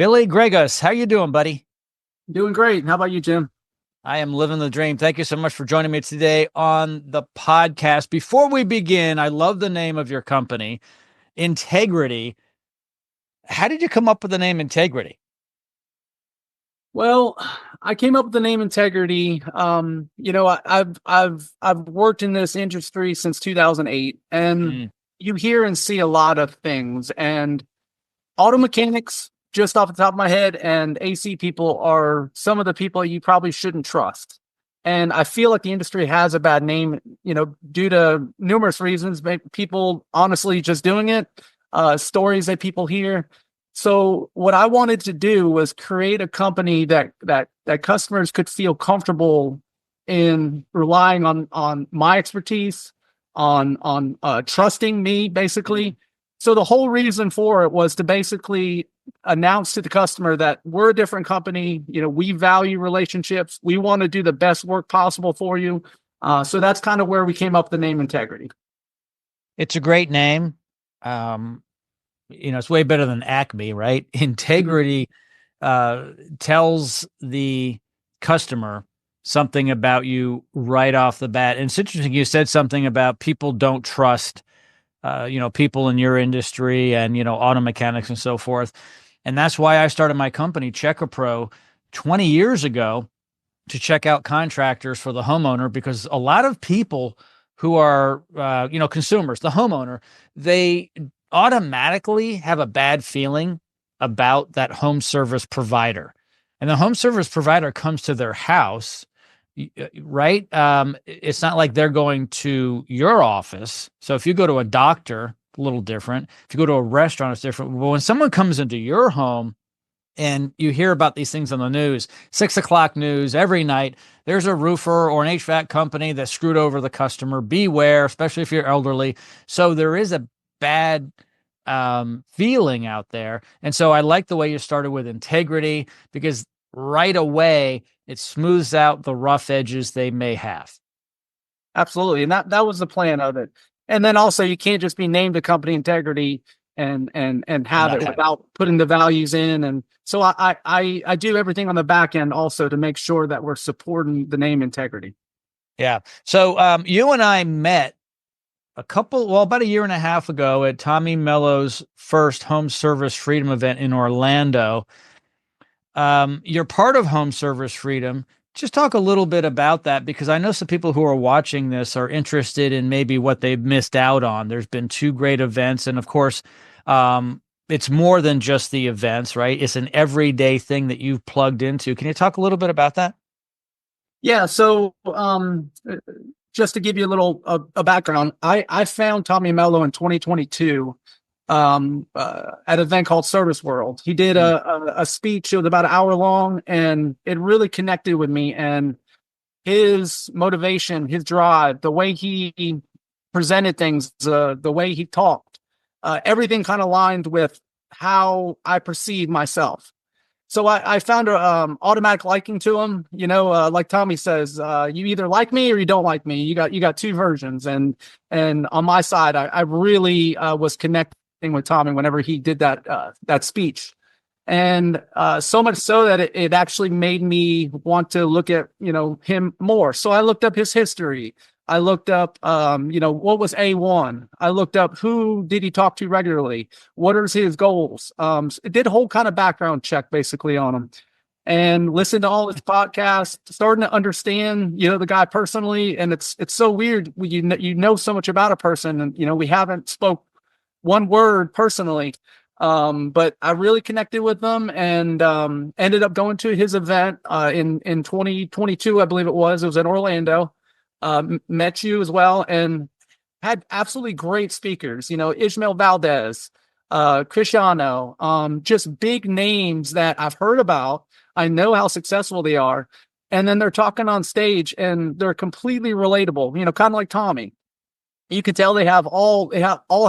Billy Gregus, how you doing, buddy? Doing great. How about you, Jim? I am living the dream. Thank you so much for joining me today on the podcast. Before we begin, I love the name of your company, Integrity. How did you come up with the name Integrity? Well, I came up with the name Integrity. I've worked in this industry since 2008, and Mm, you hear and see a lot of things. And auto mechanics, just off the top of my head, and AC people are some of the people you probably shouldn't trust. And I feel like the industry has a bad name, due to numerous reasons. People honestly just doing it, stories that people hear. So what I wanted to do was create a company that customers could feel comfortable in relying on my expertise, on trusting me, basically. So the whole reason for it was to basically announce to the customer that we're a different company. We value relationships. We want to do the best work possible for you. So that's kind of where we came up with the name Integrity. it's a great name. Um, it's way better than Acme, right? Integrity tells the customer something about you right off the bat. And it's interesting you said something about people don't trust people in your industry and, auto mechanics and so forth. And that's why I started my company, CheckAPro, 20 years ago to check out contractors for the homeowner, because a lot of people who are, consumers, the homeowner, they automatically have a bad feeling about that home service provider. And the home service provider comes to their house, right? It's not like they're going to your office. So if you go to a doctor, a little different. If you go to a restaurant, it's different. But when someone comes into your home and you hear about these things on the news, 6 o'clock news every night, there's a roofer or an HVAC company that screwed over the customer. Beware, especially if you're elderly. So there is a bad feeling out there. And so I like the way you started with Integrity, because right away it smooths out the rough edges they may have. Absolutely. And that was the plan of it. And then also you can't just be named a company Integrity and And have not it have without putting the values in. And so I do everything on the back end also to make sure that we're supporting the name Integrity. Yeah. So you and I met about a year and a half ago at Tommy Mello's first home service freedom event in Orlando. You're part of Home Service Freedom. Just talk a little bit about that, because I know some people who are watching this are interested in maybe what they've missed out on. There's been two great events. And of course, it's more than just the events, right? It's an everyday thing that you've plugged into. Can you talk a little bit about that? Yeah. So just to give you a little a background, I found Tommy Mello in 2022 at an event called Service World. He did a speech. It was about an hour long, and it really connected with me. And his motivation, his drive, the way he presented things, the way he talked, everything kind of aligned with how I perceive myself. So I found a automatic liking to him. Like Tommy says, you either like me or you don't like me. You got two versions, and on my side, I really was connecting with Tommy whenever he did that speech, and so much so that it actually made me want to look at him more. So I looked up his history. I looked up what was A1. I looked up who did he talk to regularly, what are his goals. It did a whole kind of background check basically on him, and listened to all his podcasts, starting to understand the guy personally. And it's so weird when you know so much about a person, and we haven't spoke one word personally. But I really connected with them, and ended up going to his event in 2022, I believe it was. It was in Orlando. Met you as well, and had absolutely great speakers. Ishmael Valdez, Cristiano, just big names that I've heard about. I know how successful they are, and then they're talking on stage, and they're completely relatable. Kind of like Tommy. You can tell they all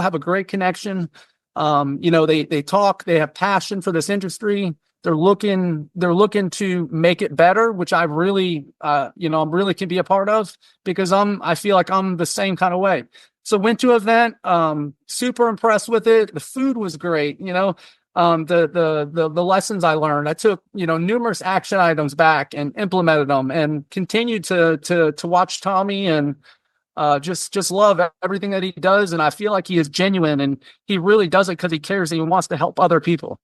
have a great connection. They talk, they have passion for this industry. They're looking to make it better, which I really, I'm really can be a part of, because I feel like I'm the same kind of way. So went to an event, super impressed with it. The food was great. the lessons I learned. I took, numerous action items back and implemented them, and continued to watch Tommy, and just love everything that he does. And I feel like he is genuine, and he really does it because he cares and he wants to help other people.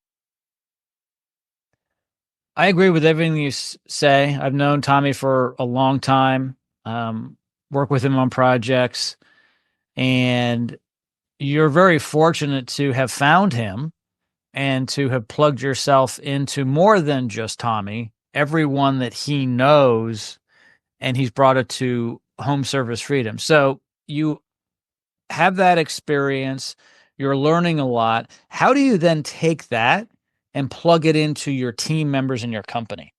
I agree with everything you say. I've known Tommy for a long time, work with him on projects, and you're very fortunate to have found him and to have plugged yourself into more than just Tommy, everyone that he knows, and he's brought it to Home Service Freedom. So you have that experience, you're learning a lot. How do you then take that and plug it into your team members in your company?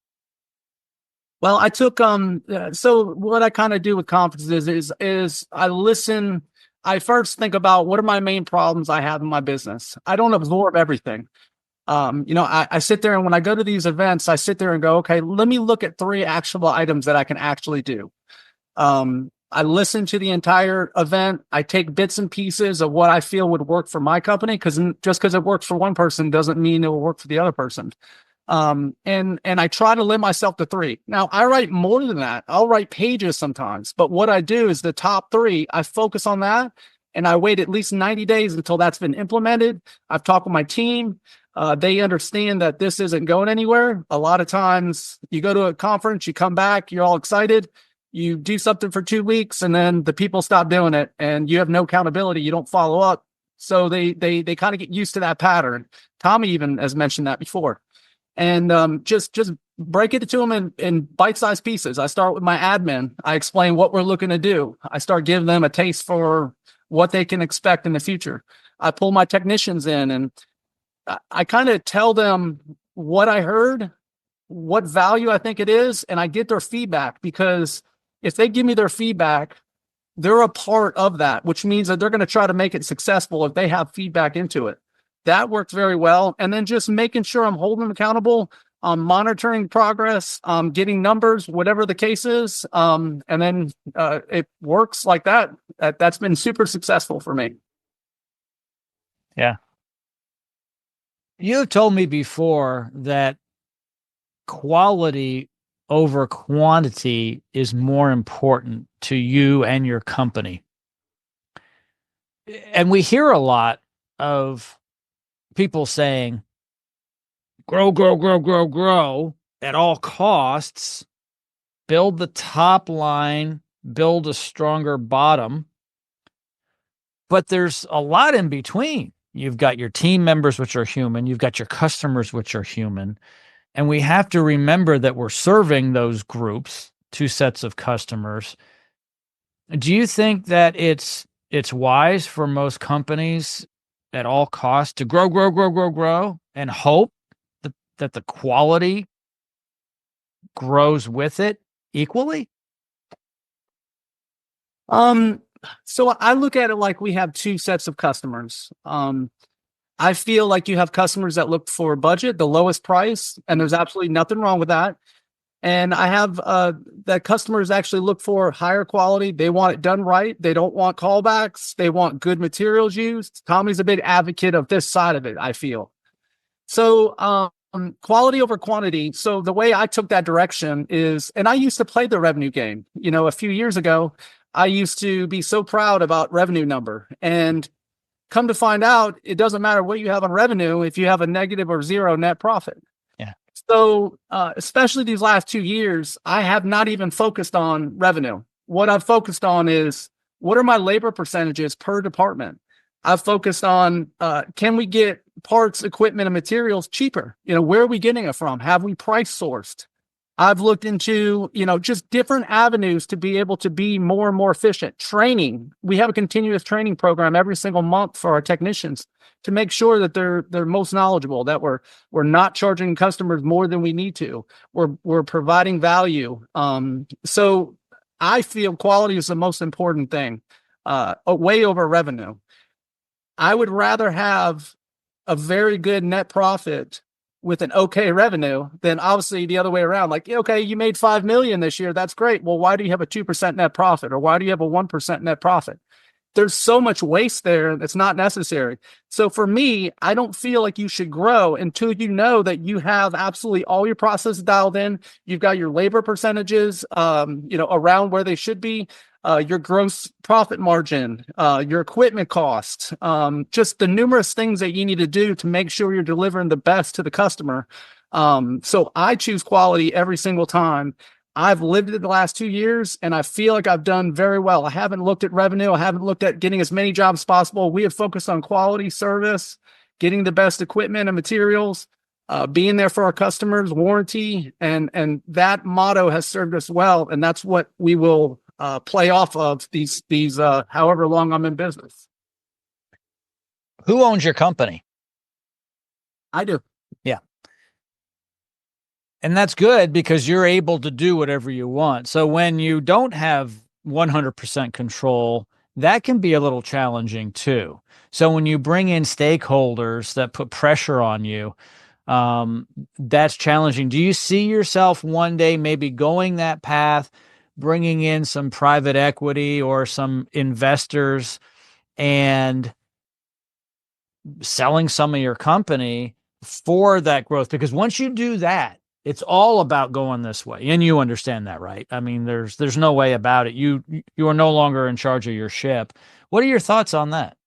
Well, I took so what I kind of do with conferences is I listen. I first think about what are my main problems I have in my business. I don't absorb everything. I sit there, and when I go to these events, I sit there and go, okay, let me look at 3 actionable items that I can actually do. I listen to the entire event. I take bits and pieces of what I feel would work for my company, because just because it works for one person doesn't mean it will work for the other person. And I try to limit myself to 3. Now, I write more than that. I'll write pages sometimes, but what I do is the top 3, I focus on that, and I wait at least 90 days until that's been implemented. I've talked with my team. They understand that this isn't going anywhere. A lot of times you go to a conference, you come back, you're all excited. You do something for 2 weeks, and then the people stop doing it, and you have no accountability. You don't follow up. So they kind of get used to that pattern. Tommy even has mentioned that before. And just break it to them in bite-sized pieces. I start with my admin. I explain what we're looking to do. I start giving them a taste for what they can expect in the future. I pull my technicians in, and I kind of tell them what I heard, what value I think it is, and I get their feedback, because if they give me their feedback, they're a part of that, which means that they're going to try to make it successful if they have feedback into it. That works very well. And then just making sure I'm holding them accountable, monitoring progress, getting numbers, whatever the case is. And then it works like that. That's been super successful for me. Yeah. You have told me before that quality over quantity is more important to you and your company. And we hear a lot of people saying, grow, grow, grow, grow, grow at all costs, build the top line, build a stronger bottom. But there's a lot in between. You've got your team members, which are human. You've got your customers, which are human. And we have to remember that we're serving those groups, 2 sets of customers. Do you think that it's wise for most companies at all costs to grow, grow, grow, grow, grow, and hope that the quality grows with it equally? So I look at it like we have 2 sets of customers. I feel like you have customers that look for budget, the lowest price, and there's absolutely nothing wrong with that. And I have that customers actually look for higher quality. They want it done right. They don't want callbacks. They want good materials used. Tommy's a big advocate of this side of it, I feel. So quality over quantity. So the way I took that direction is, and I used to play the revenue game. A few years ago, I used to be so proud about revenue number, and come to find out, it doesn't matter what you have on revenue if you have a negative or 0 net profit. Yeah. So, especially these last 2 years, I have not even focused on revenue. What I've focused on is, what are my labor percentages per department? I've focused on, can we get parts, equipment, and materials cheaper? Where are we getting it from? Have we price sourced? I've looked into, just different avenues to be able to be more and more efficient. Training. We have a continuous training program every single month for our technicians to make sure that they're most knowledgeable, that we're not charging customers more than we need to. We're providing value. So I feel quality is the most important thing, way over revenue. I would rather have a very good net profit with an okay revenue than obviously the other way around. Like, okay, you made 5 million this year. That's great. Well, why do you have a 2% net profit? Or why do you have a 1% net profit? there's so much waste there that's not necessary. So for me, I don't feel like you should grow until you know that you have absolutely all your processes dialed in. You've got your labor percentages, around where they should be. Your gross profit margin, your equipment cost, just the numerous things that you need to do to make sure you're delivering the best to the customer. So I choose quality every single time. I've lived it the last 2 years, and I feel like I've done very well. I haven't looked at revenue. I haven't looked at getting as many jobs as possible. We have focused on quality service, getting the best equipment and materials, being there for our customers, warranty, and that motto has served us well. And that's what we will play off of these however long I'm in business. Who owns your company? I do. Yeah. And that's good because you're able to do whatever you want. So when you don't have 100% control, that can be a little challenging too. So when you bring in stakeholders that put pressure on you, that's challenging. Do you see yourself one day maybe going that path, bringing in some private equity or some investors and selling some of your company for that growth? Because once you do that, it's all about going this way. And you understand that, right? I mean, there's no way about it. You are no longer in charge of your ship. What are your thoughts on that?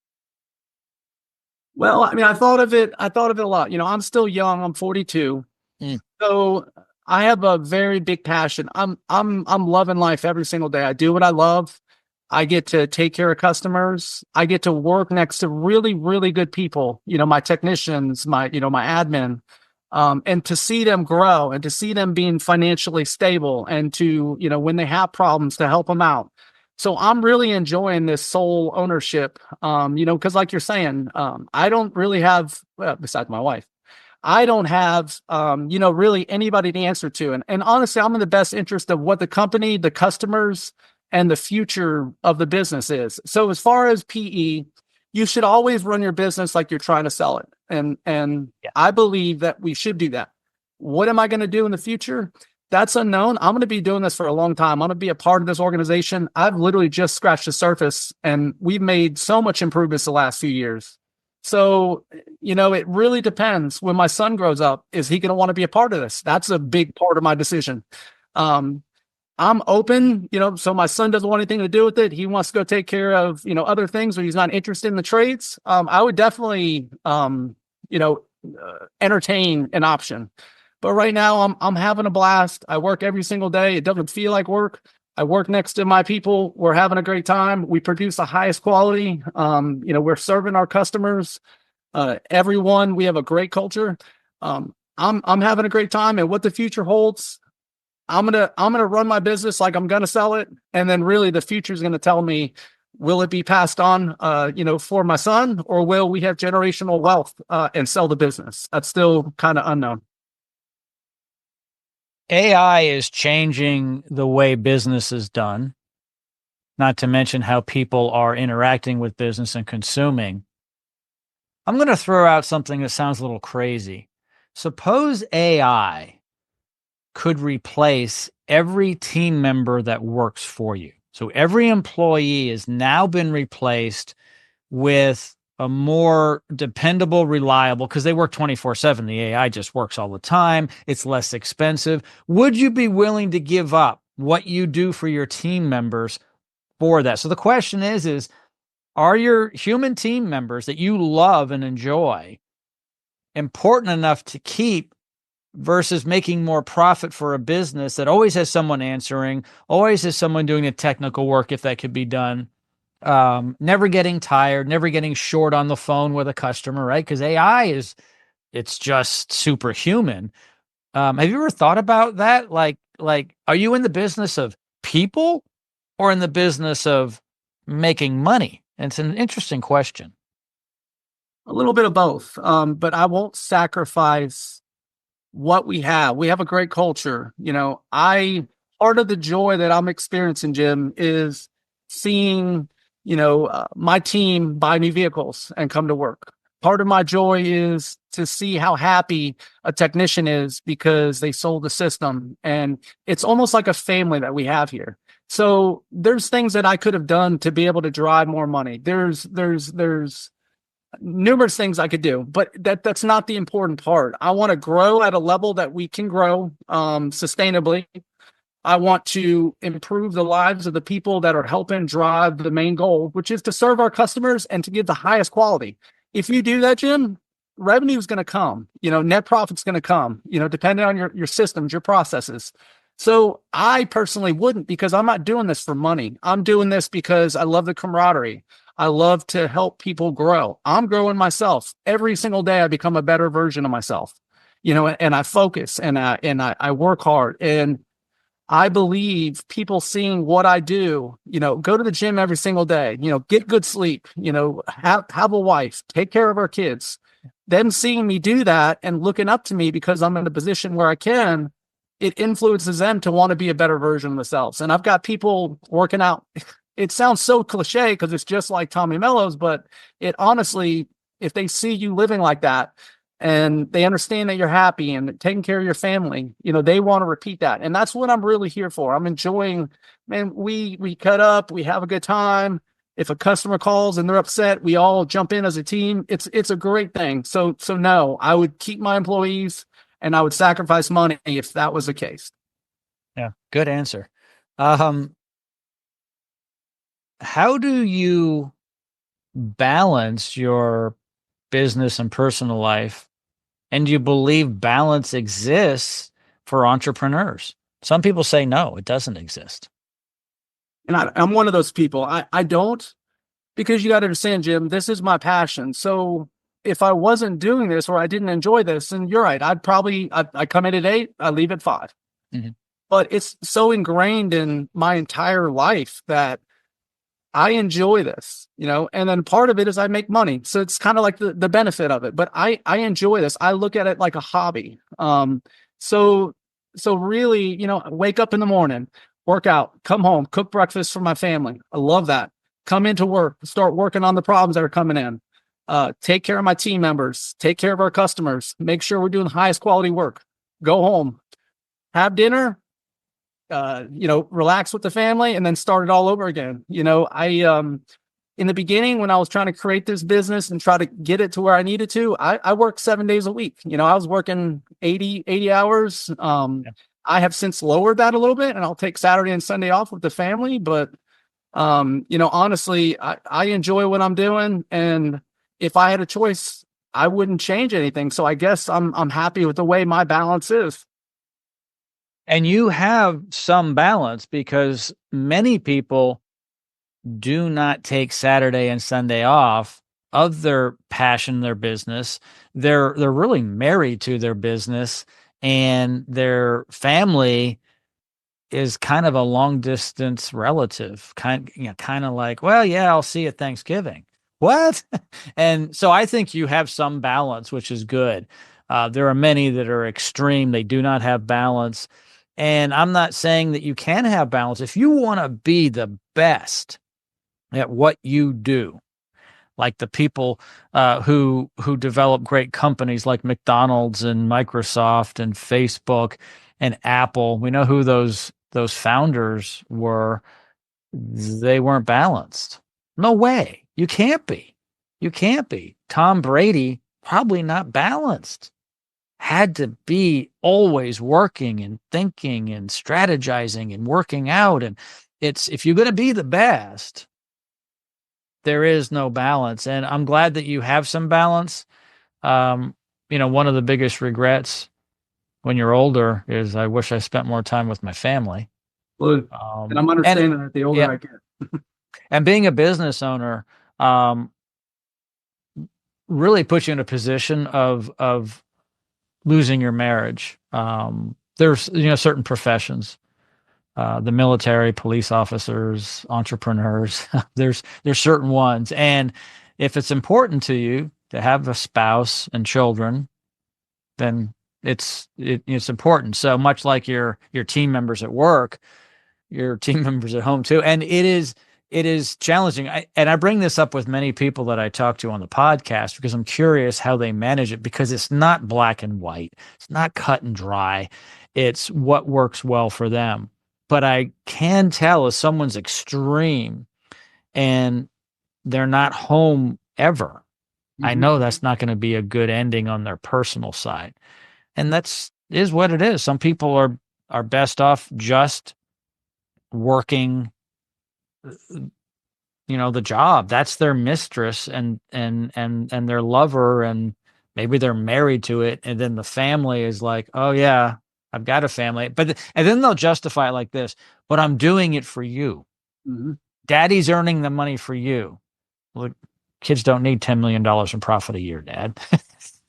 Well, I mean, I thought of it a lot. I'm still young. I'm 42. So I have a very big passion. I'm loving life every single day. I do what I love. I get to take care of customers. I get to work next to really, really good people, my technicians, my admin, and to see them grow and to see them being financially stable and to, when they have problems, to help them out. So I'm really enjoying this sole ownership, because like you're saying, I don't really have, besides my wife, I don't have, really anybody to answer to. And honestly, I'm in the best interest of what the company, the customers, and the future of the business is. So as far as PE, you should always run your business like you're trying to sell it. And yeah. I believe that we should do that. What am I going to do in the future? That's unknown. I'm going to be doing this for a long time. I'm going to be a part of this organization. I've literally just scratched the surface, and we've made so much improvements the last few years. So, it really depends. When my son grows up, is he going to want to be a part of this? That's a big part of my decision. I'm open, so my son doesn't want anything to do with it. He wants to go take care of, other things, or he's not interested in the trades. I would definitely, entertain an option. But right now I'm having a blast. I work every single day. It doesn't feel like work. I work next to my people. We're having a great time. We produce the highest quality. We're serving our customers. Everyone, we have a great culture. I'm having a great time, and what the future holds, I'm gonna run my business like I'm gonna sell it, and then really the future is gonna tell me, will it be passed on, for my son, or will we have generational wealth and sell the business? That's still kind of unknown. AI is changing the way business is done, not to mention how people are interacting with business and consuming. I'm going to throw out something that sounds a little crazy. Suppose AI could replace every team member that works for you. So every employee has now been replaced with a more dependable, reliable, because they work 24/7. The AI just works all the time. It's less expensive. Would you be willing to give up what you do for your team members for that? So the question is, are your human team members that you love and enjoy important enough to keep versus making more profit for a business that always has someone answering, always has someone doing the technical work if that could be done? Never getting tired, never getting short on the phone with a customer, right? Because AI it's just superhuman. Have you ever thought about that? Like, are you in the business of people or in the business of making money? And it's an interesting question. A little bit of both, but I won't sacrifice what we have. We have a great culture. Part of the joy that I'm experiencing, Jim, is seeing my team buy new vehicles and come to work. Part of my joy is to see how happy a technician is because they sold the system. And it's almost like a family that we have here. So there's things that I could have done to be able to drive more money. There's numerous things I could do, but that's not the important part. I want to grow at a level that we can grow sustainably. I want to improve the lives of the people that are helping drive the main goal, which is to serve our customers and to give the highest quality. If you do that, Jim, revenue is going to come, net profit's going to come, depending on your systems, your processes. So I personally wouldn't, because I'm not doing this for money. I'm doing this because I love the camaraderie. I love to help people grow. I'm growing myself. Every single day I become a better version of myself, and I focus and I work hard. And I believe people seeing what I do, go to the gym every single day, get good sleep, have a wife, take care of our kids. Them seeing me do that and looking up to me because I'm in a position where I can, it influences them to want to be a better version of themselves. And I've got people working out. It sounds so cliche because it's just like Tommy Mello's, but it honestly, if they see you living like that and they understand that you're happy and taking care of your family, they want to repeat that. And that's what I'm really here for. I'm enjoying, man, we cut up, we have a good time. If a customer calls and they're upset, we all jump in as a team. It's a great thing. So no, I would keep my employees and I would sacrifice money if that was the case. Yeah, good answer. How do you balance your business and personal life? And do you believe balance exists for entrepreneurs? Some people say no, it doesn't exist. And I'm one of those people. I don't, because you got to understand, Jim, this is my passion. So if I wasn't doing this or I didn't enjoy this, and you're right, I come in at 8, I leave at 5. Mm-hmm. But it's so ingrained in my entire life that I enjoy this, and then part of it is I make money. So it's kind of like the benefit of it, but I enjoy this. I look at it like a hobby. So really, wake up in the morning, work out, come home, cook breakfast for my family. I love that. Come into work, start working on the problems that are coming in. Take care of my team members, take care of our customers, make sure we're doing the highest quality work. Go home, have dinner, relax with the family, and then start it all over again. In the beginning, when I was trying to create this business and try to get it to where I needed to, I worked 7 days a week. I was working 80 hours. I have since lowered that a little bit, and I'll take Saturday and Sunday off with the family. But, honestly, I enjoy what I'm doing. And if I had a choice, I wouldn't change anything. So I guess I'm happy with the way my balance is. And you have some balance, because many people do not take Saturday and Sunday off of their passion, their business. They're really married to their business, and their family is kind of a long distance relative, kind of like, well, yeah, I'll see you at Thanksgiving. What? And so I think you have some balance, which is good. There are many that are extreme. They do not have balance. And I'm not saying that you can have balance. If you want to be the best at what you do, like the people who develop great companies like McDonald's and Microsoft and Facebook and Apple, we know who those founders were. They weren't balanced. No way. You can't be. You can't be. Tom Brady, probably not balanced. Had to be always working and thinking and strategizing and working out. And if you're going to be the best, there is no balance. And I'm glad that you have some balance. One of the biggest regrets when you're older is I wish I spent more time with my family. Well, and I'm understanding that the older I get. And being a business owner really puts you in a position of losing your marriage. There's certain professions, the military, police officers, entrepreneurs. there's certain ones, and if it's important to you to have a spouse and children, then it's important. So much like your team members at work, your team members at home too, and it is challenging. I bring this up with many people that I talk to on the podcast because I'm curious how they manage it, because it's not black and white. It's not cut and dry. It's what works well for them. but I can tell if someone's extreme and they're not home ever. I know that's not going to be a good ending on their personal side. And that's is what it is. Some people are best off just working, the job. That's their mistress and their lover, and maybe they're married to it, and then the family is like, "Oh yeah, I've got a family." And then they'll justify it like this, "But I'm doing it for you. Mm-hmm. Daddy's earning the money for you." Look, kids don't need $10 million in profit a year, Dad.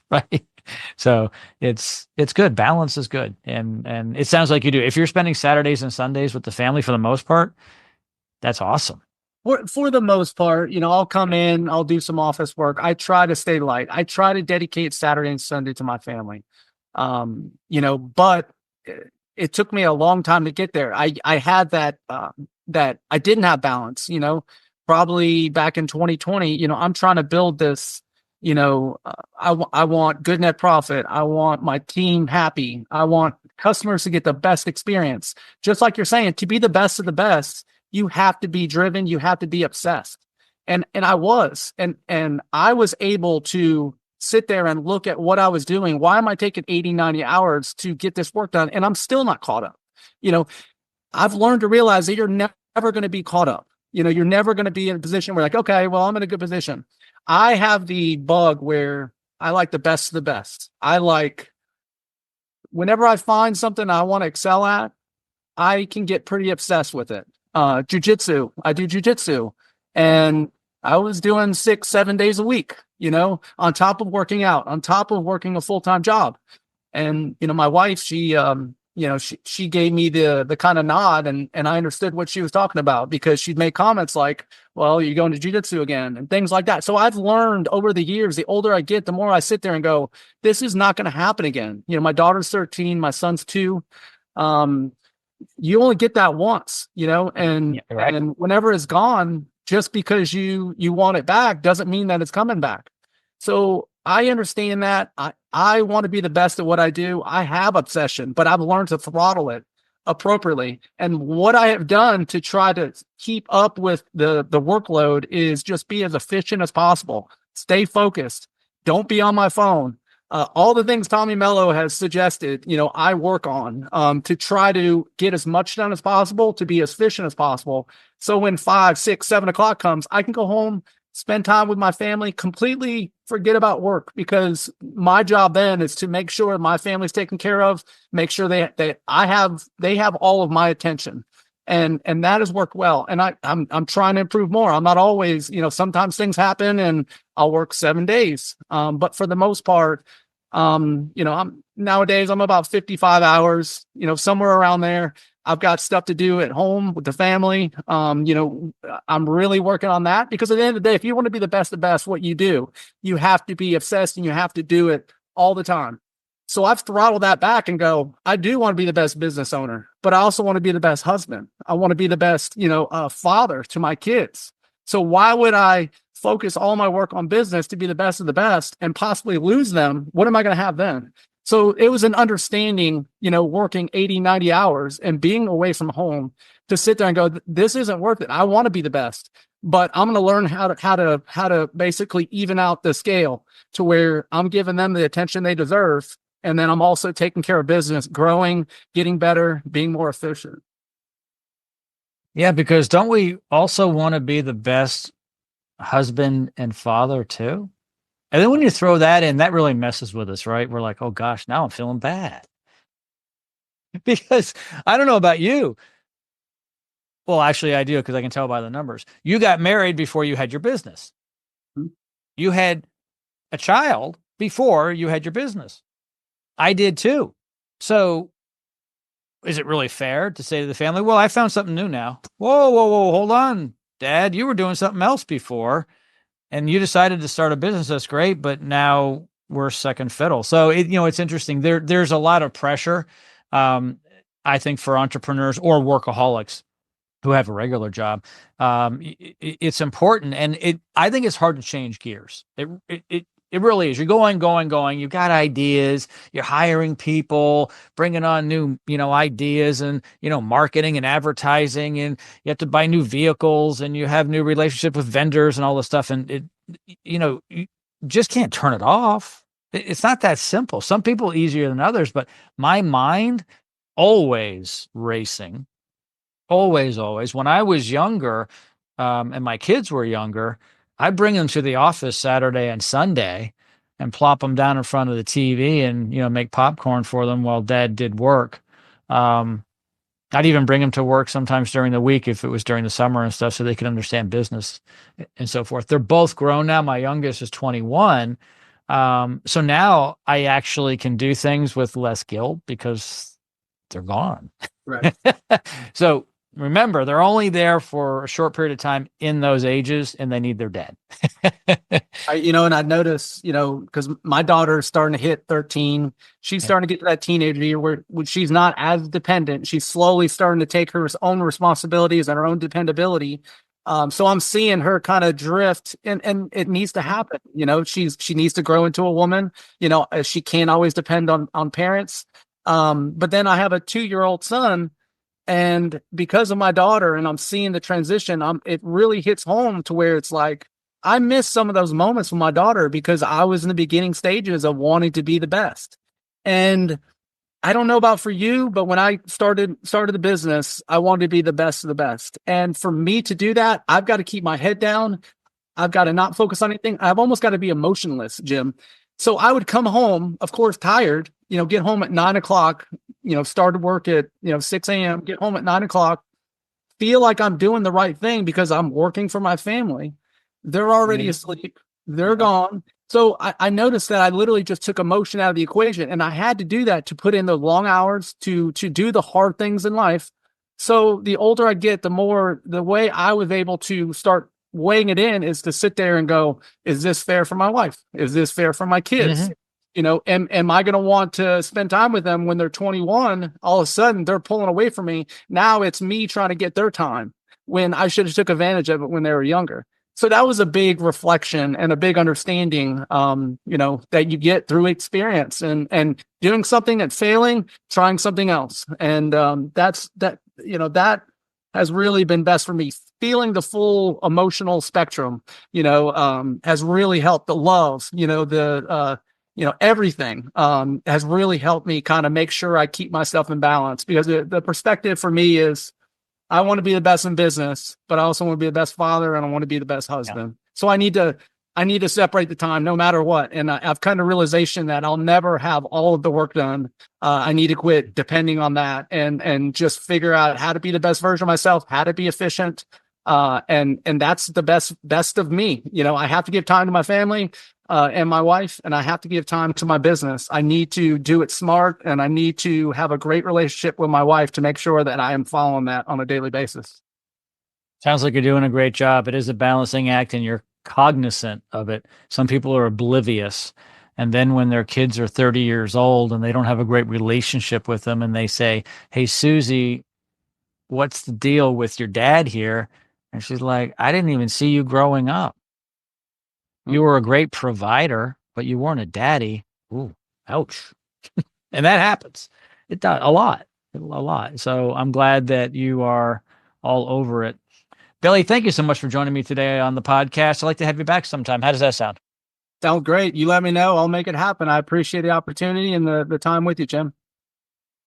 Right? So it's good. Balance is good. And it sounds like you do. If you're spending Saturdays and Sundays with the family for the most part, that's awesome. For the most part, I'll come in, I'll do some office work. I try to stay light. I try to dedicate Saturday and Sunday to my family. But it took me a long time to get there. I had that I didn't have balance, probably back in 2020. I'm trying to build this, I want good net profit. I want my team happy. I want customers to get the best experience. Just like you're saying, to be the best of the best, you have to be driven. You have to be obsessed. And I was, and I was able to sit there and look at what I was doing. Why am I taking 80, 90 hours to get this work done? And I'm still not caught up. I've learned to realize that you're never going to be caught up. You're never going to be in a position where like, okay, well, I'm in a good position. I have the bug where I like the best of the best. I like whenever I find something I want to excel at, I can get pretty obsessed with it. Jujitsu. I do jujitsu, and I was doing 6-7 days a week, on top of working out, on top of working a full-time job. And, my wife, she gave me the kind of nod, and I understood what she was talking about, because she'd make comments like, well, you're going to jujitsu again and things like that. So I've learned over the years, the older I get, the more I sit there and go, this is not going to happen again. My daughter's 13, my son's 2. You only get that once, and, Yeah, right. and whenever it's gone, just because you want it back doesn't mean that it's coming back. So I understand that. I want to be the best at what I do. I have obsession, but I've learned to throttle it appropriately. And what I have done to try to keep up with the workload is just be as efficient as possible. Stay focused. Don't be on my phone. All the things Tommy Mello has suggested, I work on to try to get as much done as possible, to be as efficient as possible. So when 5, 6, 7 o'clock comes, I can go home, spend time with my family, completely forget about work, because my job then is to make sure my family's taken care of, make sure they have all of my attention. And that has worked well. And I'm trying to improve more. I'm not always, sometimes things happen and I'll work 7 days. But for the most part, nowadays I'm about 55 hours, somewhere around there. I've got stuff to do at home with the family. I'm really working on that, because at the end of the day, if you want to be the best of the best, what you do, you have to be obsessed and you have to do it all the time. So I've throttled that back and go, I do want to be the best business owner, but I also want to be the best husband. I want to be the best, father to my kids. So why would I focus all my work on business to be the best of the best and possibly lose them? What am I going to have then? So it was an understanding, working 80, 90 hours and being away from home to sit there and go, this isn't worth it. I want to be the best, but I'm going to learn how to basically even out the scale to where I'm giving them the attention they deserve. And then I'm also taking care of business, growing, getting better, being more efficient. Yeah, because don't we also want to be the best husband and father too? And then when you throw that in, that really messes with us, right? We're like, oh gosh, now I'm feeling bad. Because I don't know about you. Well, actually, I do, because I can tell by the numbers. You got married before you had your business. You had a child before you had your business. I did too. So is it really fair to say to the family, well, I found something new now? Whoa, whoa, whoa, hold on, Dad. You were doing something else before, and you decided to start a business. That's great, but now we're second fiddle. So it's interesting. There's a lot of pressure, I think, for entrepreneurs or workaholics who have a regular job. It's important, and I think it's hard to change gears. It really is. You're going. You've got ideas. You're hiring people, bringing on new, ideas and, marketing and advertising, and you have to buy new vehicles and you have new relationship with vendors and all this stuff. And you just can't turn it off. It's not that simple. Some people easier than others, but my mind always racing, always, always. When I was younger, and my kids were younger, I bring them to the office Saturday and Sunday and plop them down in front of the TV and, make popcorn for them while dad did work. I'd even bring them to work sometimes during the week if it was during the summer and stuff so they could understand business and so forth. They're both grown now. My youngest is 21. So now I actually can do things with less guilt because they're gone. Right. So remember, they're only there for a short period of time in those ages, and they need their dad. And I notice, because my daughter's starting to hit 13, she's starting to get to that teenager year where she's not as dependent. She's slowly starting to take her own responsibilities and her own dependability. So I'm seeing her kind of drift, and it needs to happen. She needs to grow into a woman. She can't always depend on parents. But then I have a 2-year-old son. And because of my daughter, and I'm seeing the transition, it really hits home to where it's like, I miss some of those moments with my daughter because I was in the beginning stages of wanting to be the best. And I don't know about for you, but when I started the business, I wanted to be the best of the best. And for me to do that, I've got to keep my head down. I've got to not focus on anything. I've almost got to be emotionless, Jim. So I would come home, of course, tired, get home at 9:00, started work at, 6 a.m., get home at 9:00, feel like I'm doing the right thing because I'm working for my family. They're already asleep. They're gone. So I noticed that I literally just took emotion out of the equation, and I had to do that to put in the long hours to do the hard things in life. So the older I get, the way I was able to start weighing it in is to sit there and go, is this fair for my wife? Is this fair for my kids? Am I going to want to spend time with them when they're 21? All of a sudden they're pulling away from me. Now it's me trying to get their time when I should have took advantage of it when they were younger. So that was a big reflection and a big understanding, that you get through experience and doing something and failing, trying something else. And that has really been best for me. Feeling the full emotional spectrum, has really helped. The love, everything has really helped me kind of make sure I keep myself in balance, because the perspective for me is I want to be the best in business, but I also want to be the best father and I want to be the best husband. Yeah. So I need to separate the time no matter what. And I've come to realization that I'll never have all of the work done. I need to quit depending on that and just figure out how to be the best version of myself, how to be efficient. And that's the best of me. I have to give time to my family, and my wife, and I have to give time to my business. I need to do it smart, and I need to have a great relationship with my wife to make sure that I am following that on a daily basis. Sounds like you're doing a great job. It is a balancing act, and you're cognizant of it. Some people are oblivious. And then when their kids are 30 years old and they don't have a great relationship with them, and they say, "Hey, Susie, what's the deal with your dad here?" And she's like, "I didn't even see you growing up. You were a great provider, but you weren't a daddy." Ooh, ouch. And that happens. It does a lot. So I'm glad that you are all over it. Billy, thank you so much for joining me today on the podcast. I'd like to have you back sometime. How does that sound? Sounds great. You let me know. I'll make it happen. I appreciate the opportunity and the time with you, Jim.